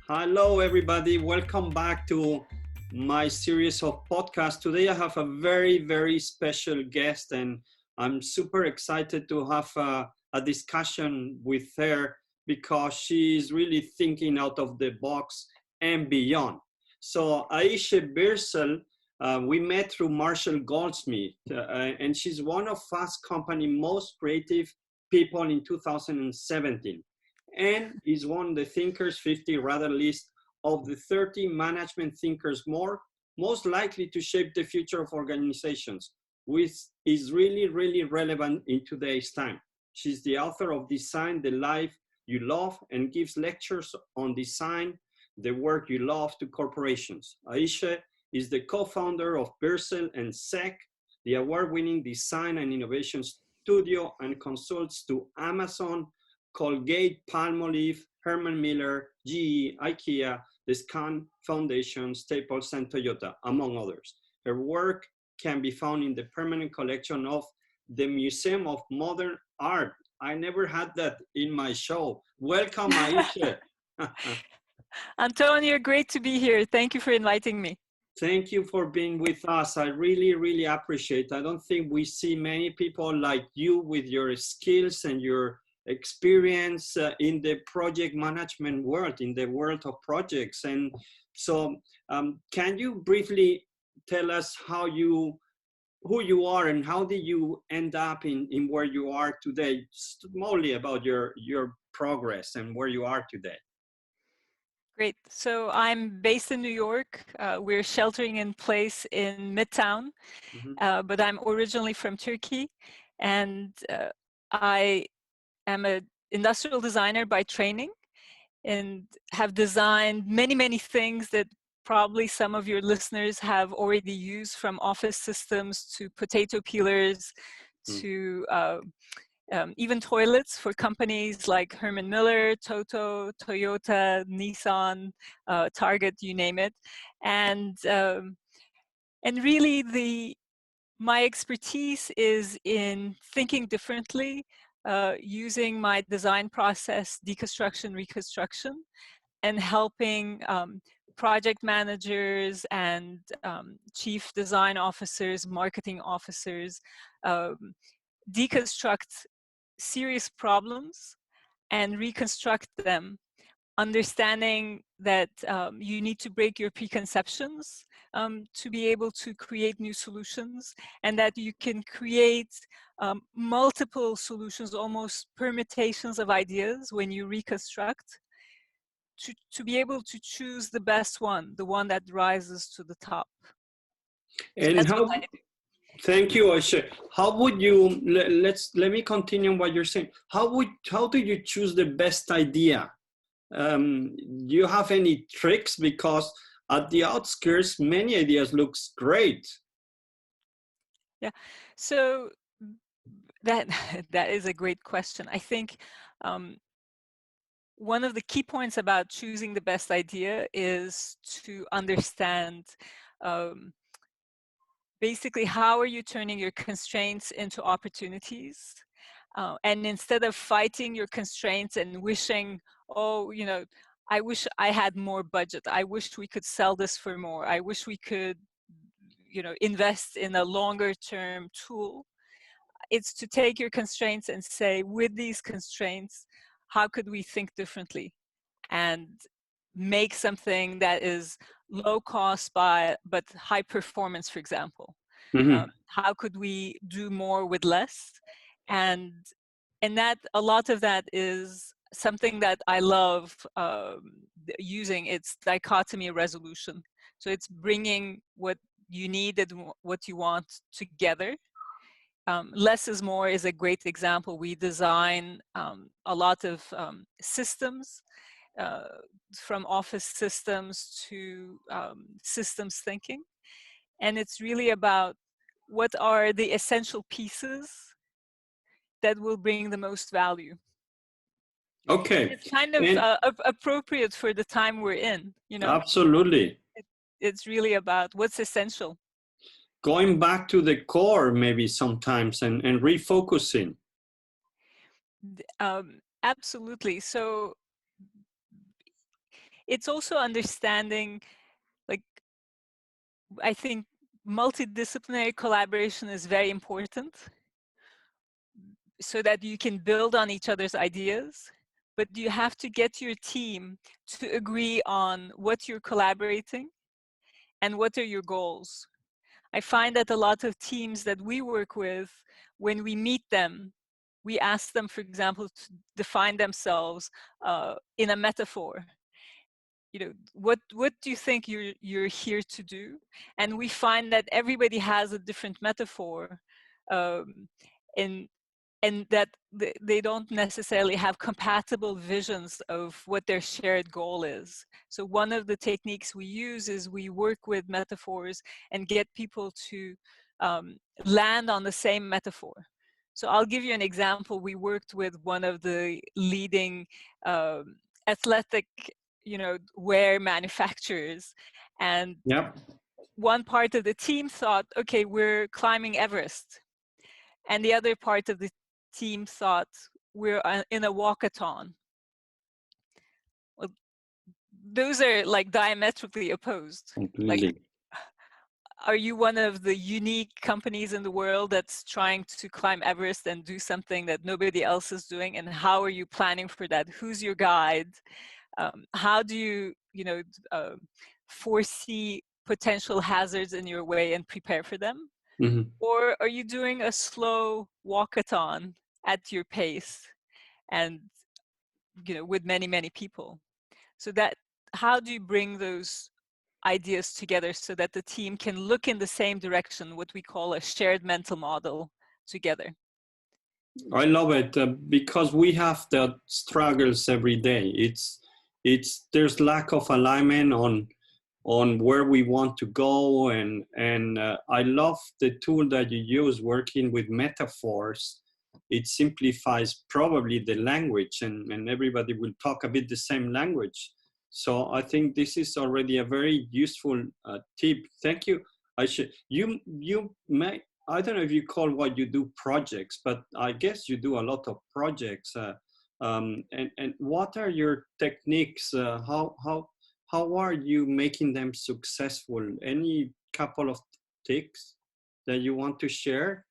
Hello, everybody. Welcome back to my series of podcasts. Today, I have a very special guest, and I'm super excited to have a discussion with her because she is really thinking out of the box and beyond. So, Ayse Birsel, we met through Marshall Goldsmith, and she's one of Fast Company's most creative people in 2017. And is one of the Thinkers 50 rather list of the 30 management thinkers most likely to shape the future of organizations, which is really relevant in today's time. She's the author of Design the Life You Love and gives lectures on design the work you love to corporations. Ayse is the co-founder of Birsel and SEC, the award-winning design and innovation studio, and consults to Amazon, Colgate, Palmolive, Herman Miller, GE, IKEA, the Scan Foundation, Staples, and Toyota, among others. Her work can be found in the permanent collection of the Museum of Modern Art. I never had that in my show. Welcome, Ayse. Antonio, great to be here. Thank you for inviting me. Thank you for being with us. I really appreciate it. I don't think we see many people like you with your skills and your experience in the project management world, in the world of projects. And so can you briefly tell us who you are and how did you end up in where you are today? Smallly about your progress and where you are today. Great. So I'm based in New York. We're sheltering in place in Midtown, but I'm originally from Turkey, and I am an industrial designer by training and have designed many things that probably some of your listeners have already used, from office systems to potato peelers to even toilets for companies like Herman Miller, Toto, Toyota, Nissan, Target, you name it. And really my expertise is in thinking differently, using my design process, deconstruction, reconstruction, and helping project managers and chief design officers, marketing officers, deconstruct serious problems and reconstruct them, understanding that you need to break your preconceptions to be able to create new solutions, and that you can create multiple solutions, almost permutations of ideas when you reconstruct, to be able to choose the best one, the one that rises to the top. And so how, thank you, Ayse. How would you, let me continue what you're saying. How do you choose the best idea? Do you have any tricks? Because at the outskirts, many ideas looks great. Yeah, so that is a great question. I think one of the key points about choosing the best idea is to understand basically how are you turning your constraints into opportunities, and instead of fighting your constraints and wishing, oh, you know, I wish I had more budget, I wish we could sell this for more, I wish we could, you know, invest in a longer term tool. It's to take your constraints and say, with these constraints, how could we think differently and make something that is low cost but high performance, for example. How could we do more with less? And that, a lot of that is something that I love using. It's dichotomy resolution. So it's bringing what you need and what you want together. Less is more is a great example. We design a lot of systems, from office systems to systems thinking. And it's really about what are the essential pieces that will bring the most value. Okay. It's kind of appropriate for the time we're in, you know? Absolutely. It's really about what's essential. Going back to the core maybe sometimes and refocusing. Absolutely. So it's also understanding, like, I think multidisciplinary collaboration is very important so that you can build on each other's ideas, but you have to get your team to agree on what you're collaborating and what are your goals. I find that a lot of teams that we work with, when we meet them, we ask them, for example, to define themselves in a metaphor. You know, what do you think you're here to do? And we find that everybody has a different metaphor, um, and that they don't necessarily have compatible visions of what their shared goal is. So one of the techniques we use is we work with metaphors and get people to land on the same metaphor. So I'll give you an example. We worked with one of the leading athletic, wear manufacturers, and Yep. one part of the team thought, okay, we're climbing Everest, and the other part of the team thought we're in a walkathon. Well, those are like diametrically opposed. Like, Completely. are you one of the unique companies in the world that's trying to climb Everest and do something that nobody else is doing? And how are you planning for that? Who's your guide? How do you, foresee potential hazards in your way and prepare for them? Mm-hmm. Or are you doing a slow walkathon at your pace and, with many, many people? So that, how do you bring those ideas together so that the team can look in the same direction, what we call a shared mental model together? I love it because we have the struggles every day. There's lack of alignment on where we want to go, and I love the tool that you use working with metaphors. It simplifies probably the language, and everybody will talk a bit the same language. So I think this is already a very useful tip. Thank you. You may, I don't know if you call what you do projects, but I guess you do a lot of projects. And what are your techniques? How are you making them successful? Any couple of tips that you want to share?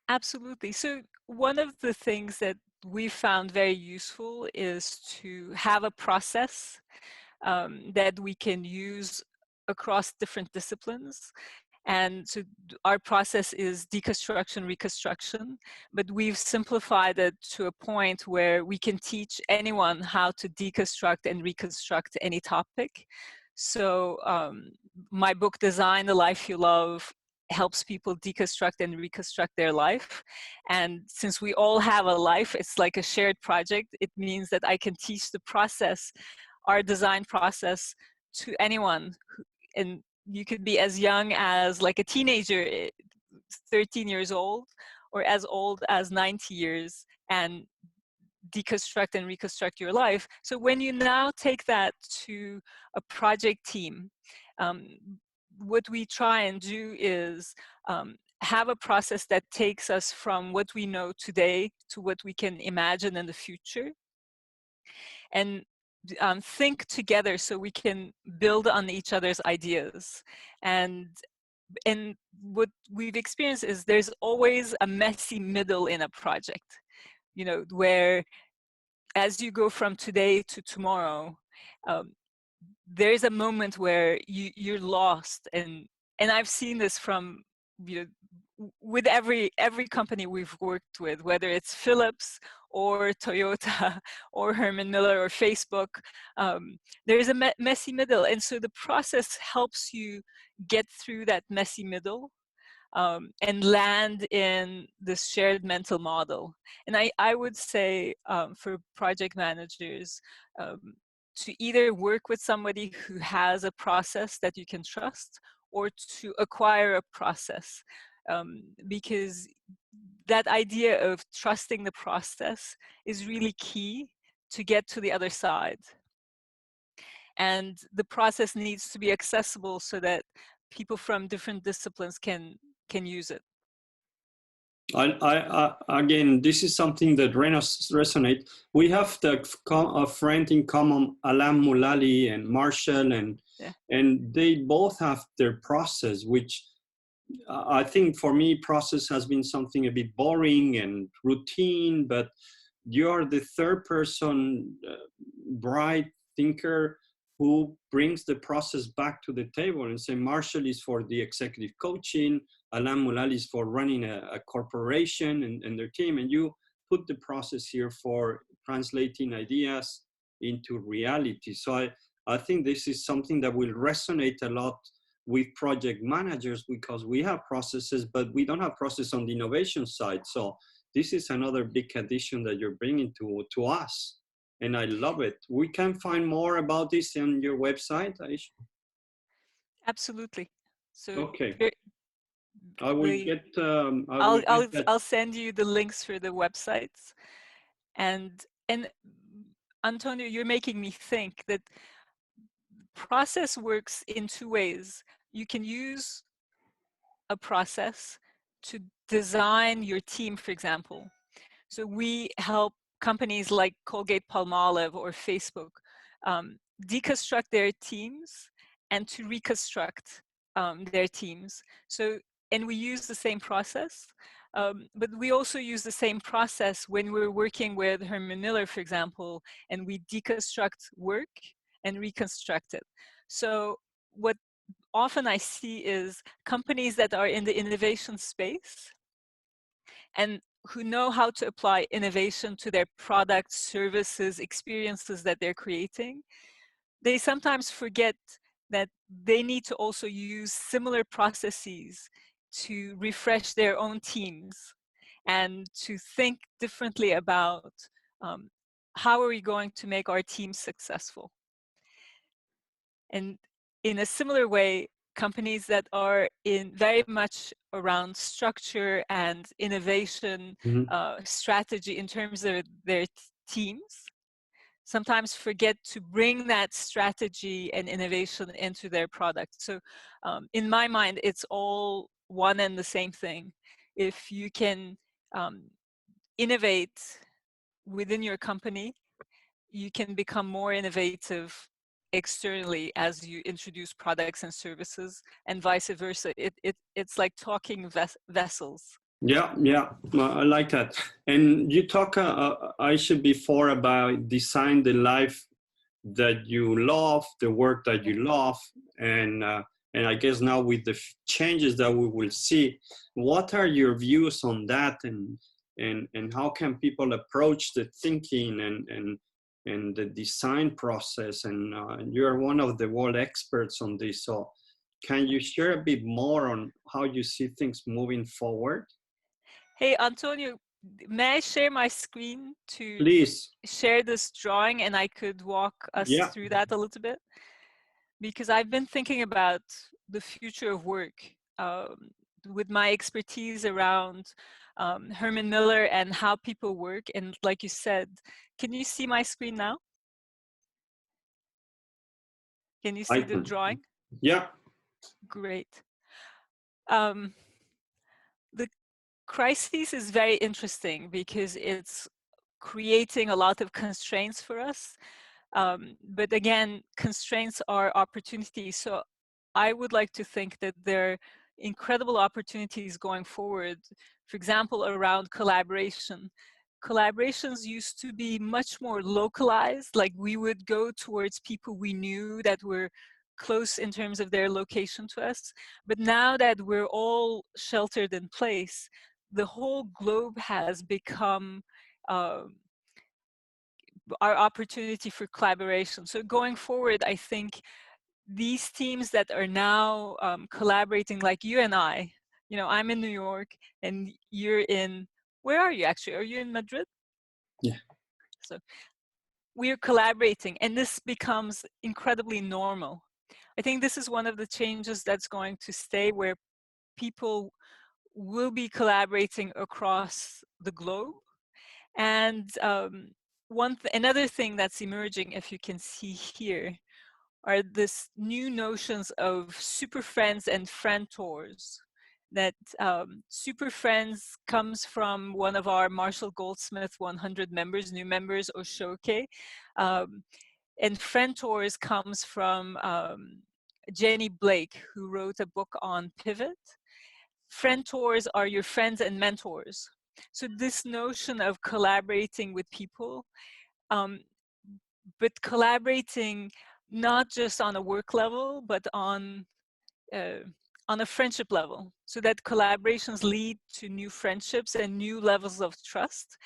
Absolutely. So one of the things that we found very useful is to have a process that we can use across different disciplines. And so our process is deconstruction, reconstruction, but we've simplified it to a point where we can teach anyone how to deconstruct and reconstruct any topic. So my book, Design the Life You Love, helps people deconstruct and reconstruct their life. And since we all have a life, it's like a shared project. It means that I can teach the process, our design process, to anyone. And you could be as young as like a teenager, 13 years old, or as old as 90 years, and deconstruct and reconstruct your life. So when you now take that to a project team, what we try and do is have a process that takes us from what we know today to what we can imagine in the future, and think together so we can build on each other's ideas. And what we've experienced is there's always a messy middle in a project, where as you go from today to tomorrow, there's a moment where you're lost. And I've seen this from, with every company we've worked with, whether it's Philips or Toyota or Herman Miller or Facebook, there's a messy middle. And so the process helps you get through that messy middle and land in this shared mental model. And I would say for project managers, to either work with somebody who has a process that you can trust, or to acquire a process, because that idea of trusting the process is really key to get to the other side. And the process needs to be accessible so that people from different disciplines can use it. Again, this is something that resonates. We have a friend in common, Alam Mulally and Marshall, Yeah. and they both have their process, which I think for me, process has been something a bit boring and routine, but you are the third person, bright thinker who brings the process back to the table and say Marshall is for the executive coaching, Alam Mulal is for running a corporation and their team, and you put the process here for translating ideas into reality. So I think this is something that will resonate a lot with project managers, because we have processes, but we don't have process on the innovation side. So this is another big addition that you're bringing to us. And I love it. We can find more about this on your website, Ayse. Absolutely. So Okay. I will get I'll send you the links for the websites. And Antonio, you're making me think that process works in two ways. You can use a process to design your team, for example. So we help companies like Colgate-Palmolive or Facebook deconstruct their teams and to reconstruct their teams. So, and we use the same process, but we also use the same process when we're working with Herman Miller, for example, and we deconstruct work and reconstruct it. So what often I see is companies that are in the innovation space and who know how to apply innovation to their products, services, experiences that they're creating, they sometimes forget that they need to also use similar processes to refresh their own teams and to think differently about how are we going to make our team successful. And in a similar way, companies that are in very much around structure and innovation strategy in terms of their teams sometimes forget to bring that strategy and innovation into their product. So in my mind, it's all one and the same thing. If you can innovate within your company, you can become more innovative externally as you introduce products and services, and vice versa. It's like talking vessels. Yeah, I like that. And you talk, Ayse, before about design the life that you love, the work that you love, and I guess now with the changes that we will see, what are your views on that, and how can people approach the thinking and the design process? And you're one of the world experts on this, so can you share a bit more on how you see things moving forward? Hey, Antonio, may I share my screen to Please share this drawing, and I could walk us through that a little bit? Because I've been thinking about the future of work with my expertise around Herman Miller and how people work. And like you said, can you see my screen now? Can you see the drawing? Yeah. Great. The crisis is very interesting because it's creating a lot of constraints for us. But again, constraints are opportunities. So I would like to think that there are incredible opportunities going forward. For example, around collaboration. Collaborations used to be much more localized, like we would go towards people we knew that were close in terms of their location to us. But now that we're all sheltered in place, the whole globe has become our opportunity for collaboration. So going forward, I think these teams that are now collaborating, like you and I, you know, I'm in New York and you're in, where are you actually? Are you in Madrid? Yeah. So we're collaborating, and this becomes incredibly normal. I think this is one of the changes that's going to stay, where people will be collaborating across the globe. And another thing that's emerging, if you can see here, are this new notions of super friends and friend tours. that Super Friends comes from one of our Marshall Goldsmith 100 members, new members, Oshoke. And Friendtours comes from Jenny Blake, who wrote a book on pivot. Friendtours are your friends and mentors. So this notion of collaborating with people, but collaborating not just on a work level, but on a friendship level, so that collaborations lead to new friendships and new levels of trust.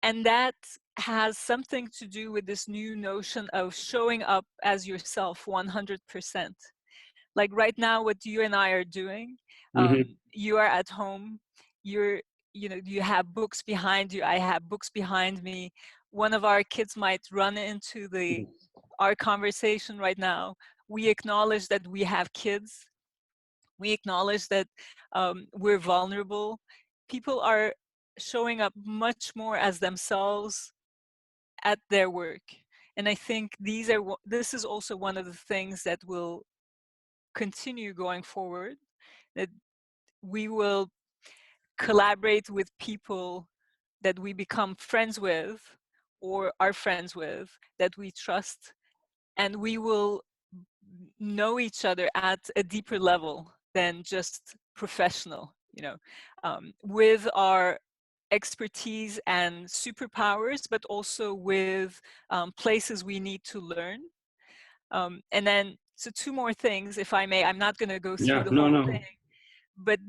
And that has something to do with this new notion of showing up as yourself 100%. Like right now, what you and I are doing, you are at home, you have books behind you, I have books behind me. One of our kids might run into our conversation right now. We acknowledge that we have kids. We acknowledge that we're vulnerable. People are showing up much more as themselves at their work. And I think this is also one of the things that will continue going forward, that we will collaborate with people that we become friends with or are friends with, that we trust, and we will know each other at a deeper level than just professional, with our expertise and superpowers, but also with places we need to learn. And then, so two more things, if I may. I'm not going to go through the whole thing, but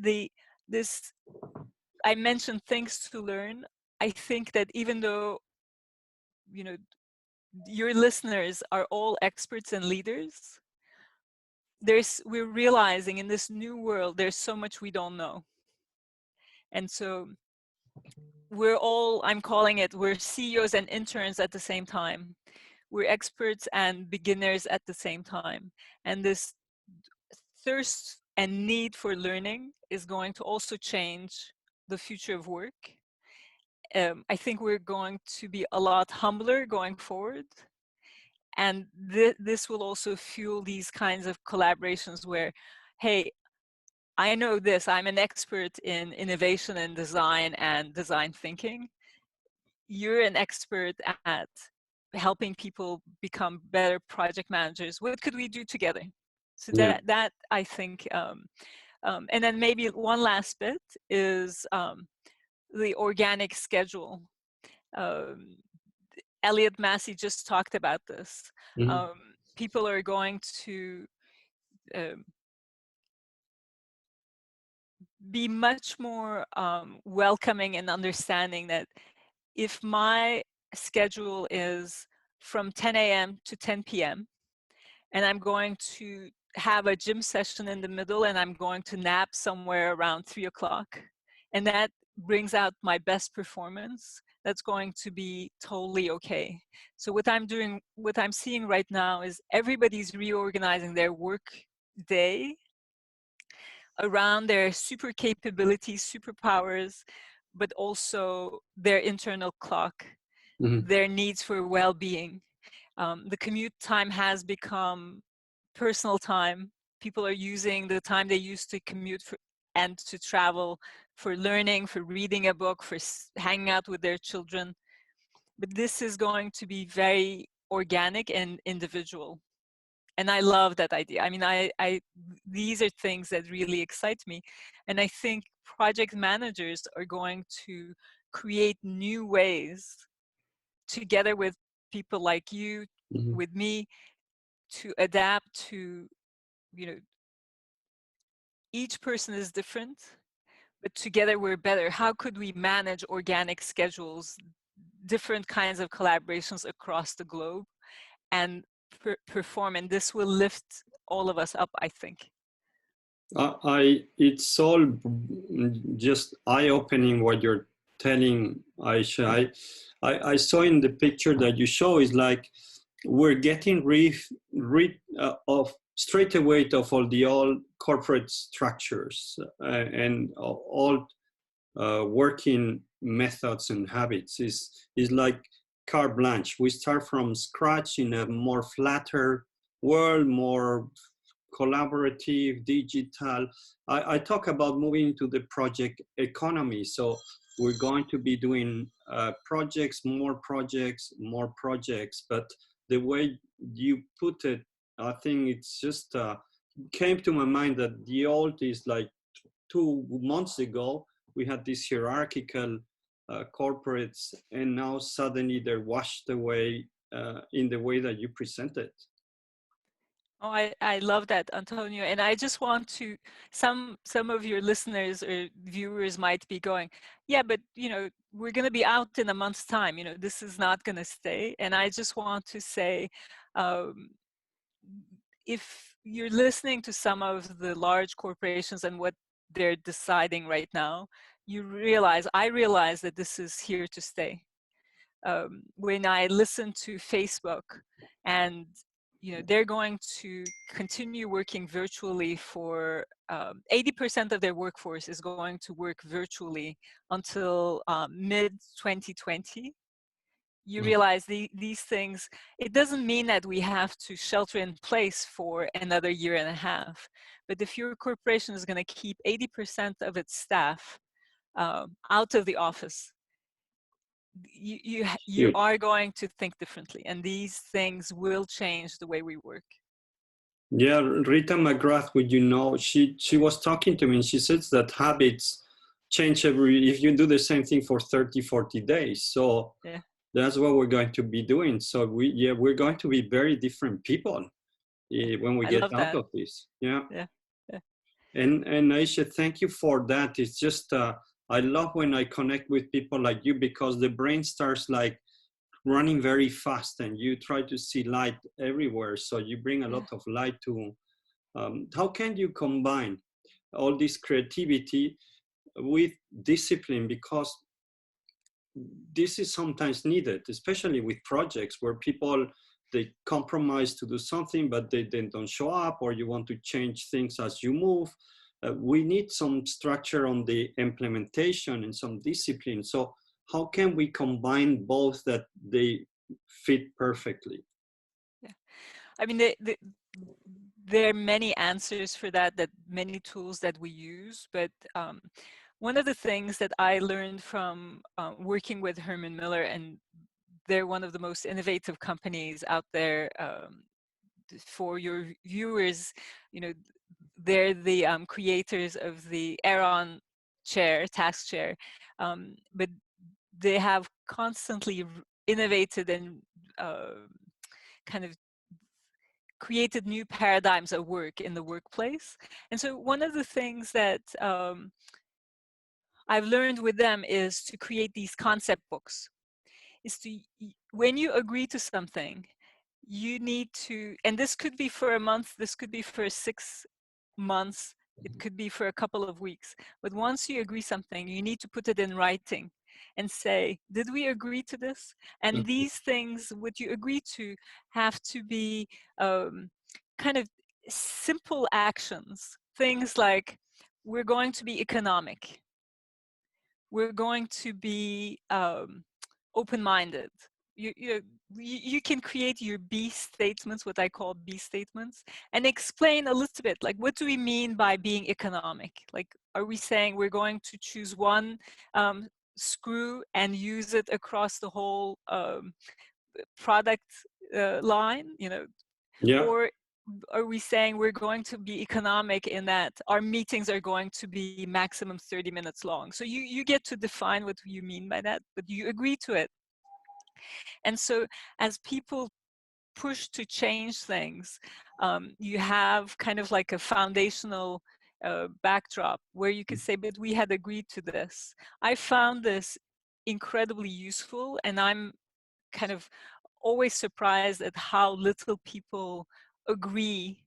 I mentioned things to learn. I think that even though, your listeners are all experts and leaders, we're realizing in this new world, there's so much we don't know. And so I'm calling it, we're CEOs and interns at the same time. We're experts and beginners at the same time. And this thirst and need for learning is going to also change the future of work. I think we're going to be a lot humbler going forward. And this will also fuel these kinds of collaborations where, hey, I know this, I'm an expert in innovation and design thinking. You're an expert at helping people become better project managers. What could we do together? So that I think, and then maybe one last bit is the organic schedule. Elliot Massey just talked about this. People are going to be much more welcoming and understanding that if my schedule is from 10 a.m. to 10 p.m. and I'm going to have a gym session in the middle and I'm going to nap somewhere around 3 o'clock, and that brings out my best performance, that's going to be totally okay. So what I'm seeing right now is everybody's reorganizing their work day around their super capabilities, superpowers, but also their internal clock, their needs for well-being. The commute time has become personal time. People are using the time they used to commute and to travel for learning, for reading a book, for hanging out with their children. But this is going to be very organic and individual. And I love that idea. I mean, these are things that really excite me. And I think project managers are going to create new ways, together with people like you, with me, to adapt to, each person is different, but together we're better. How could we manage organic schedules, different kinds of collaborations across the globe, and perform? And this will lift all of us up, I think. It's all just eye-opening what you're telling, Ayse. I saw in the picture that you show is like we're getting rid of straight away of all the old corporate structures and all working methods and habits. Is like carte blanche. We start from scratch in a more flatter world, more collaborative, digital. I talk about moving into the project economy. So we're going to be doing projects, more projects, more projects. But the way you put it, I think it's just came to my mind that the old is like 2 months ago, we had these hierarchical corporates, and now suddenly they're washed away in the way that you presented. Oh, I love that, Antonio. And I just want to, some of your listeners or viewers might be going, yeah, but we're going to be out in a month's time. This is not going to stay. And I just want to say, if you're listening to some of the large corporations and what they're deciding right now, I realize that this is here to stay. When I listen to Facebook, and they're going to continue working virtually for 80% of their workforce is going to work virtually until mid 2020. You realize these things, it doesn't mean that we have to shelter in place for another year and a half. But if your corporation is going to keep 80% of its staff out of the office, you are going to think differently, and these things will change the way we work. Yeah, Rita McGrath, she was talking to me, and she says that habits change if you do the same thing for 30, 40 days. So yeah, that's what we're going to be doing. So we're going to be very different people when we get out of this. Yeah. And Ayse, thank you for that. It's just, I love when I connect with people like you, because the brain starts like running very fast, and you try to see light everywhere. So you bring a lot of light to, how can you combine all this creativity with discipline? Because this is sometimes needed, especially with projects where people, they compromise to do something, but they then don't show up, or you want to change things as you move. We need some structure on the implementation and some discipline. So how can we combine both that they fit perfectly? Yeah, I mean, there are many answers for that, many tools that we use, but one of the things that I learned from working with Herman Miller, and they're one of the most innovative companies out there. For your viewers, they're the creators of the Aeron task chair, but they have constantly innovated and kind of created new paradigms of work in the workplace. And so one of the things that I've learned with them is to create these concept books. When you agree to something, you need to, and this could be for a month, this could be for 6 months, it could be for a couple of weeks. But once you agree something, you need to put it in writing and say, did we agree to this? And these things, what you agree to, have to be kind of simple actions. Things like, we're going to be economic. We're going to be open-minded. You can create your B statements, what I call B statements, and explain a little bit, like, what do we mean by being economic? Like, are we saying we're going to choose one screw and use it across the whole product line, Yeah. Or are we saying we're going to be economic in that our meetings are going to be maximum 30 minutes long? So you get to define what you mean by that, but you agree to it. And so as people push to change things, you have kind of like a foundational backdrop where you could say, but we had agreed to this. I found this incredibly useful, and I'm kind of always surprised at how little people agree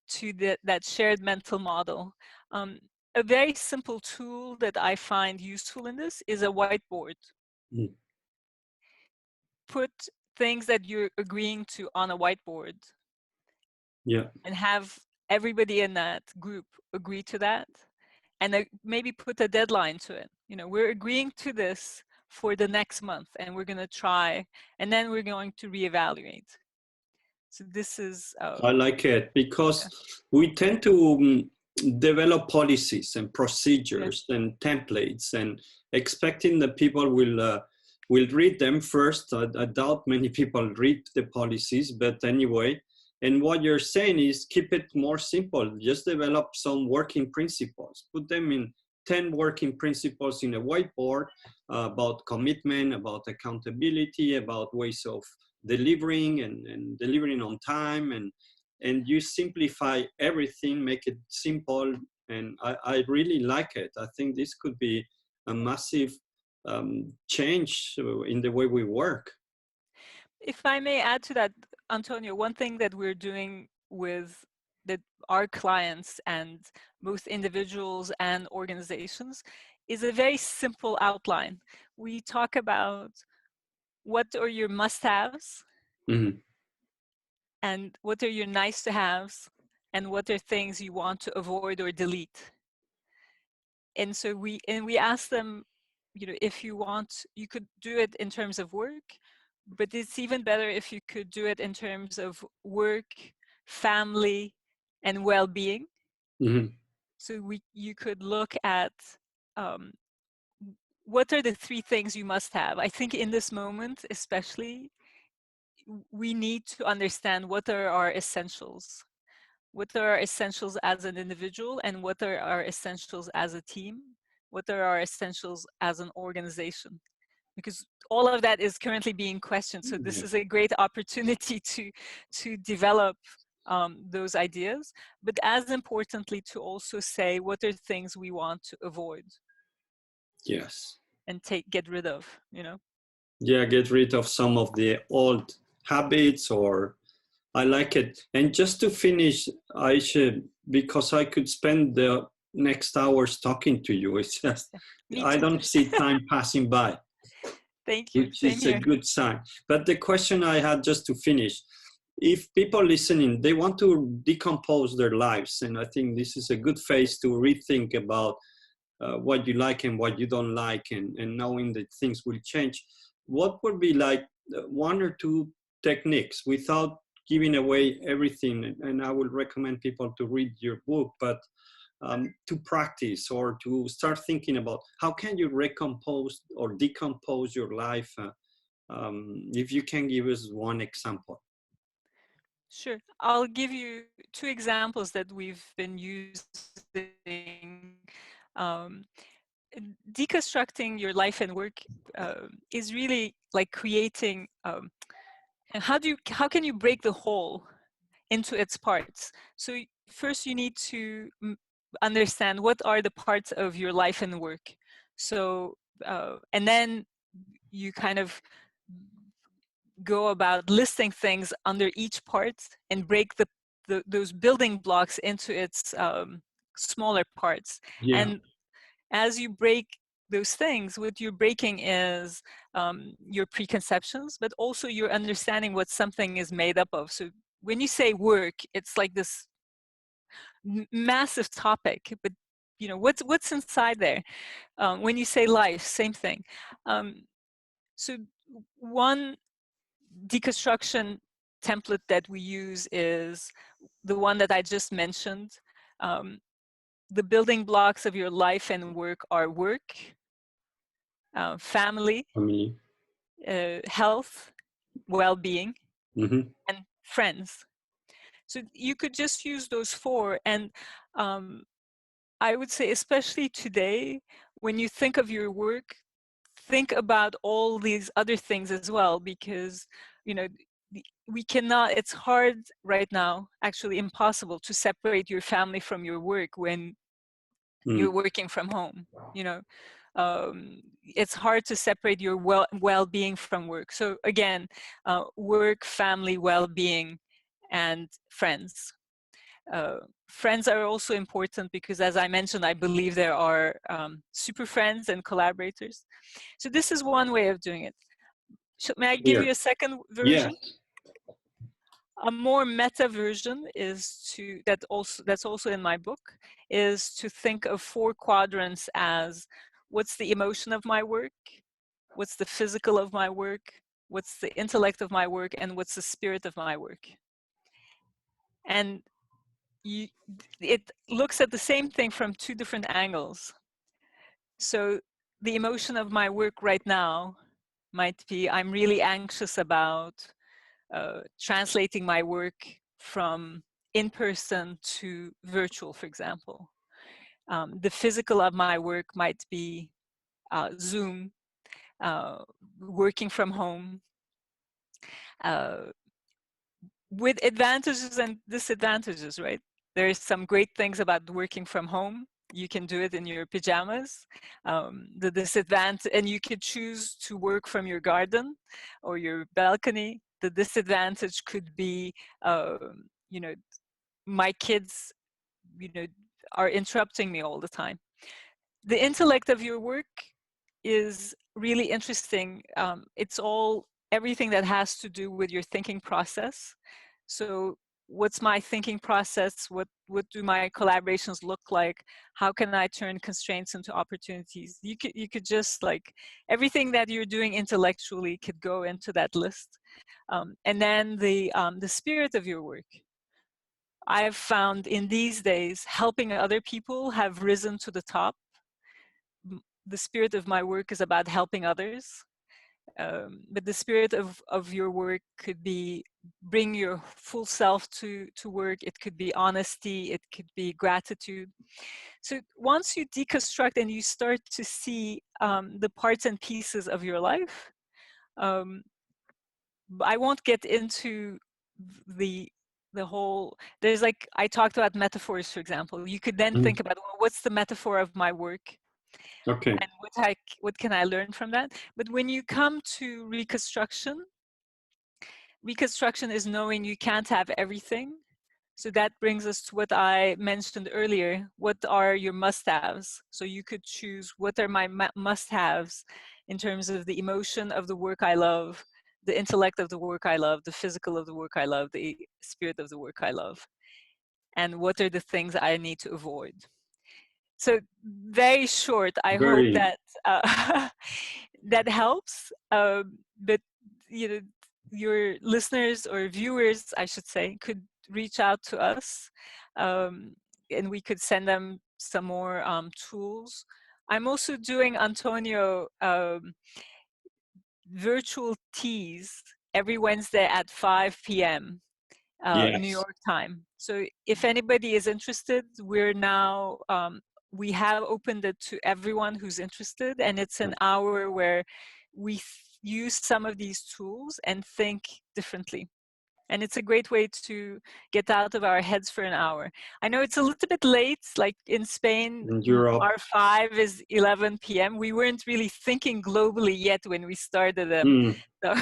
to that shared mental model. A very simple tool that I find useful in this is a whiteboard. Put things that you're agreeing to on a whiteboard. Yeah. And have everybody in that group agree to that, and maybe put a deadline to it. We're agreeing to this for the next month, and we're going to try, and then we're going to reevaluate. So this is I like it because we tend to develop policies and procedures and templates and expecting that people will read them first. I doubt many people read the policies, but anyway. And what you're saying is keep it more simple. Just develop some working principles. Put them in 10 working principles in a whiteboard about commitment, about accountability, about ways of delivering and delivering on time, and you simplify everything, make it simple. And I really like it. I think this could be a massive change in the way we work. If I may add to that, Antonio, one thing that we're doing with our clients and both individuals and organizations is a very simple outline. We talk about what are your must-haves, Mm-hmm. and what are your nice-to-haves, and what are things you want to avoid or delete. And so we ask them, if you want, you could do it in terms of work, but it's even better if you could do it in terms of work, family, and well-being. Mm-hmm. So you could look at what are the 3 things you must have. I think in this moment, especially, we need to understand what are our essentials. What are our essentials as an individual, and what are our essentials as a team? What are our essentials as an organization? Because all of that is currently being questioned. So this is a great opportunity to develop those ideas, but as importantly, to also say what are things we want to avoid. Yes. And get rid of, Yeah, get rid of some of the old habits, or I like it. And just to finish, Ayse, because I could spend the next hours talking to you, it's just, I don't see time passing by. Thank you. Which is a good sign. But the question I had, just to finish, if people listening, they want to decompose their lives, and I think this is a good phase to rethink about what you like and what you don't like, and knowing that things will change, what would be like 1 or 2 techniques without giving away everything? And I would recommend people to read your book, but to practice or to start thinking about how can you recompose or decompose your life. If you can give us 1 example. Sure. I'll give you 2 examples that we've been using. Deconstructing your life and work is really like creating, how can you break the whole into its parts? So first you need to understand what are the parts of your life and work. So, and then you kind of go about listing things under each part and break those building blocks into its smaller parts. Yeah. And as you break those things, what you're breaking is your preconceptions, but also you're understanding what something is made up of. So when you say work, it's like this massive topic, but what's inside there? When you say life, same thing. So one deconstruction template that we use is the one that I just mentioned. The building blocks of your life and work are work, family, health, well-being, and friends. So you could just use those 4. And I would say, especially today, when you think of your work, think about all these other things as well, because, we cannot, it's hard right now, actually impossible, to separate your family from your work when you're working from home. It's hard to separate your well-being from work. So again, work, family, well-being, and friends. Friends are also important because, as I mentioned, I believe there are super friends and collaborators. So this is one way of doing it. May I give you a second version? Yes. A more meta version is that's also in my book, is to think of 4 quadrants as: what's the emotion of my work, what's the physical of my work, what's the intellect of my work, and what's the spirit of my work. And it looks at the same thing from two different angles. So the emotion of my work right now might be, I'm really anxious about translating my work from in-person to virtual, for example. The physical of my work might be Zoom, working from home, with advantages and disadvantages, right? There's some great things about working from home. You can do it in your pajamas. The disadvantage, and you could choose to work from your garden or your balcony. The disadvantage could be, you know, my kids, you know, are interrupting me all the time. The intellect of your work is really interesting. It's everything that has to do with your thinking process. So what's my thinking process? What do my collaborations look like? How can I turn constraints into opportunities? You could just, like, everything that you're doing intellectually could go into that list. And then the spirit of your work. I've found in these days, helping other people have risen to the top. The spirit of my work is about helping others. But the spirit of your work could be bring your full self to work. It could be honesty. It could be gratitude. So once you deconstruct and you start to see the parts and pieces of your life, I won't get into the whole, there's, like, I talked about metaphors, for example. You could then think about, well, what's the metaphor of my work? Okay. And what can I learn from that? But when you come to reconstruction is knowing you can't have everything. So that brings us to what I mentioned earlier. What are your must-haves? So you could choose, what are my must-haves in terms of the emotion of the work I love, the intellect of the work I love, the physical of the work I love, the spirit of the work I love. And what are the things I need to avoid? So very short. I hope that that helps. But you know, your listeners or viewers, I should say, could reach out to us, and we could send them some more tools. I'm also doing, Antonio, virtual teas every Wednesday at 5 p.m. Yes. New York time. So if anybody is interested, we're now, we have opened it to everyone who's interested, and it's an hour where we use some of these tools and think differently. And it's a great way to get out of our heads for an hour. I know it's a little bit late, like in Spain, In Europe. our 5 is 11 p.m. We weren't really thinking globally yet when we started them. So,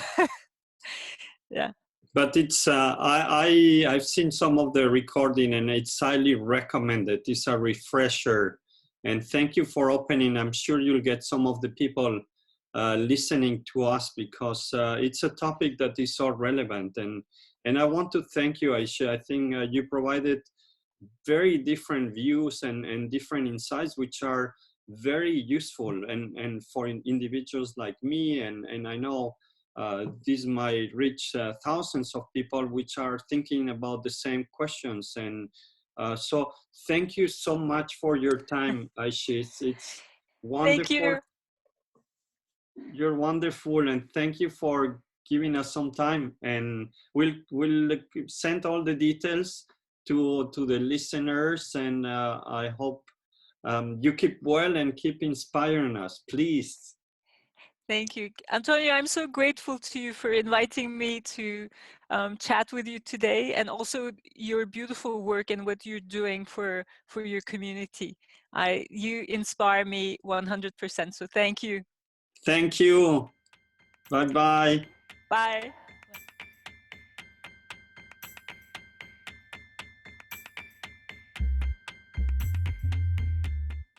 yeah. But it's I've seen some of the recording, and it's highly recommended. It's a refresher, and thank you for opening. I'm sure you'll get some of the people listening to us, because it's a topic that is so relevant. And I want to thank you, Ayse. I think you provided very different views and different insights, which are very useful and for individuals like me, and I know this might reach thousands of people which are thinking about the same questions. And so thank you so much for your time, Ayse. It's wonderful. Thank you. You're wonderful, and thank you for giving us some time. And we'll send all the details to the listeners, and I hope you keep well and keep inspiring us, please. Thank you, Antonio. I'm so grateful to you for inviting me to chat with you today, and also your beautiful work and what you're doing for your community. You inspire me 100%. So thank you. Thank you. Bye-bye. Bye.